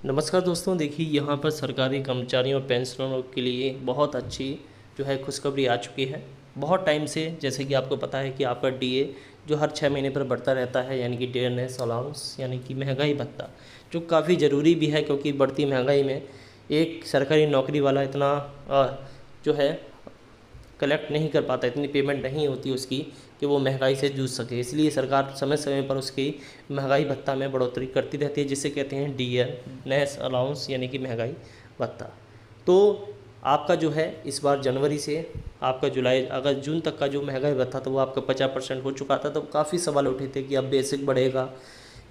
नमस्कार दोस्तों, देखिए यहाँ पर सरकारी कर्मचारियों और पेंशनरों के लिए बहुत अच्छी जो है खुशखबरी आ चुकी है। बहुत टाइम से जैसे कि आपको पता है कि आपका डीए जो हर 6 महीने पर बढ़ता रहता है, यानी कि डियरनेस अलाउंस यानी कि महंगाई भत्ता, जो काफ़ी ज़रूरी भी है क्योंकि बढ़ती महंगाई में एक सरकारी नौकरी वाला इतना जो है कलेक्ट नहीं कर पाता, इतनी पेमेंट नहीं होती उसकी कि वो महंगाई से जूझ सके। इसलिए सरकार समय समय पर उसकी महंगाई भत्ता में बढ़ोतरी करती रहती है, जिसे कहते हैं डियरनेस अलाउंस यानी कि महंगाई भत्ता। तो आपका जो है इस बार जनवरी से आपका जुलाई अगस्त जून तक का जो महंगाई भत्ता था वो आपका 50% हो चुका था। तो काफ़ी सवाल उठे थे कि अब बेसिक बढ़ेगा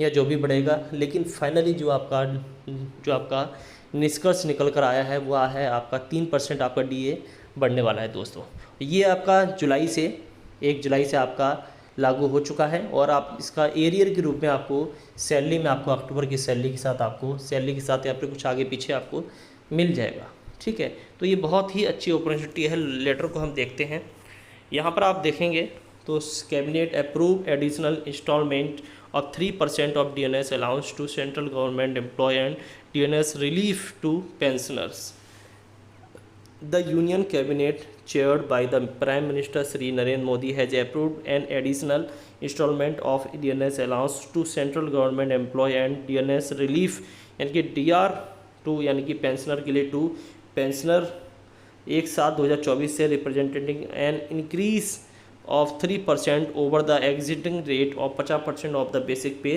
या जो भी बढ़ेगा, लेकिन फाइनली जो आपका निष्कर्ष निकल कर आया है वो है आपका 3% आपका डीए बढ़ने वाला है दोस्तों। ये आपका जुलाई से 1 जुलाई से आपका लागू हो चुका है और आप इसका एरियर के रूप में आपको सैलरी में आपको अक्टूबर की सैलरी के साथ आपको सैलरी के साथ या फिर कुछ आगे पीछे आपको मिल जाएगा। ठीक है, तो ये बहुत ही अच्छी अपॉर्चुनिटी है। लेटर को हम देखते हैं। यहाँ पर आप देखेंगे तो cabinet approve additional instalment of 3% of DNS allowance to central government employee and DNS relief to pensioners. The Union Cabinet, chaired by the Prime Minister Shri Narendra Modi, has approved an additional installment of DNS allowance to central government employee and DNS relief यानी कि DR2 यानी कि pensioner के लिए 2 pensioner 1/7/2024 से representing an increase of 3% over the existing rate of 50% of the basic pay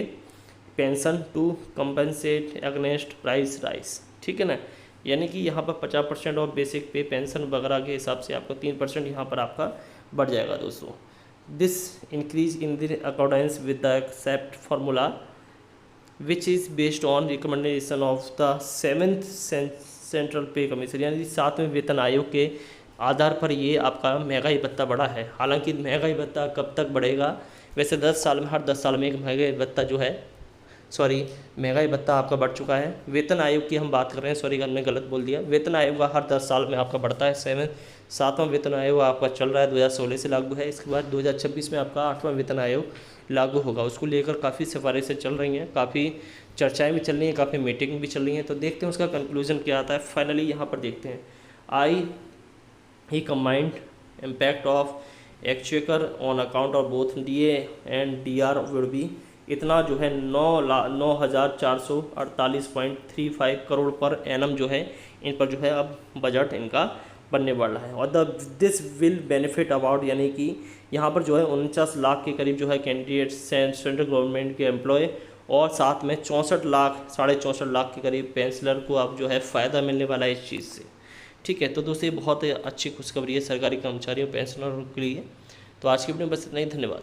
pension to compensate against price rise। ठीक है ना, यानी कि यहाँ पर 50% ऑफ बेसिक पे पेंशन वगैरह के हिसाब से आपका 3% यहाँ पर आपका बढ़ जाएगा दोस्तों। This increase in the accordance with the accept formula which is based on recommendation of the 7th central pay commission यानी 7वें वेतन आयोग के आधार पर ये आपका महंगाई भत्ता बढ़ा है। हालांकि महंगाई भत्ता कब तक बढ़ेगा, वैसे 10 साल में हर 10 साल में एक महंगाई भत्ता जो है महंगाई भत्ता आपका बढ़ चुका है। वेतन आयोग की हम बात कर रहे हैं, हमने गलत बोल दिया। वेतन आयोग का हर 10 साल में आपका बढ़ता है। 7वां वेतन आयोग आपका चल रहा है, 2016 से लागू है। इसके बाद 2026 में आपका 8वां वेतन आयोग लागू होगा। उसको लेकर काफ़ी सिफारिशें चल रही हैं, काफ़ी चर्चाएँ भी चल रही हैं, काफ़ी मीटिंग भी चल रही हैं। तो देखते हैं उसका कंक्लूजन क्या आता है। फाइनली यहाँ पर देखते हैं he combined impact of exchequer on account of both DA and DR would be इतना जो है 9,448.35 करोड़ पर एनम जो है इन पर जो है अब बजट इनका बनने वाला है। और दिस विल बेनिफिट अबाउट यानी कि यहाँ पर जो है 49 लाख के करीब जो है कैंडिडेट सेंट्रल गवर्नमेंट के एम्प्लॉय और साथ में 64 लाख 64.5 के करीब पेंशनर को अब जो है फ़ायदा मिलने वाला है इस चीज़ से। ठीक है, तो दोस्तों ये बहुत अच्छी खुशखबरी है सरकारी कर्मचारियों पेंशनरों के लिए। तो आज की वीडियो में बस इतना ही, धन्यवाद।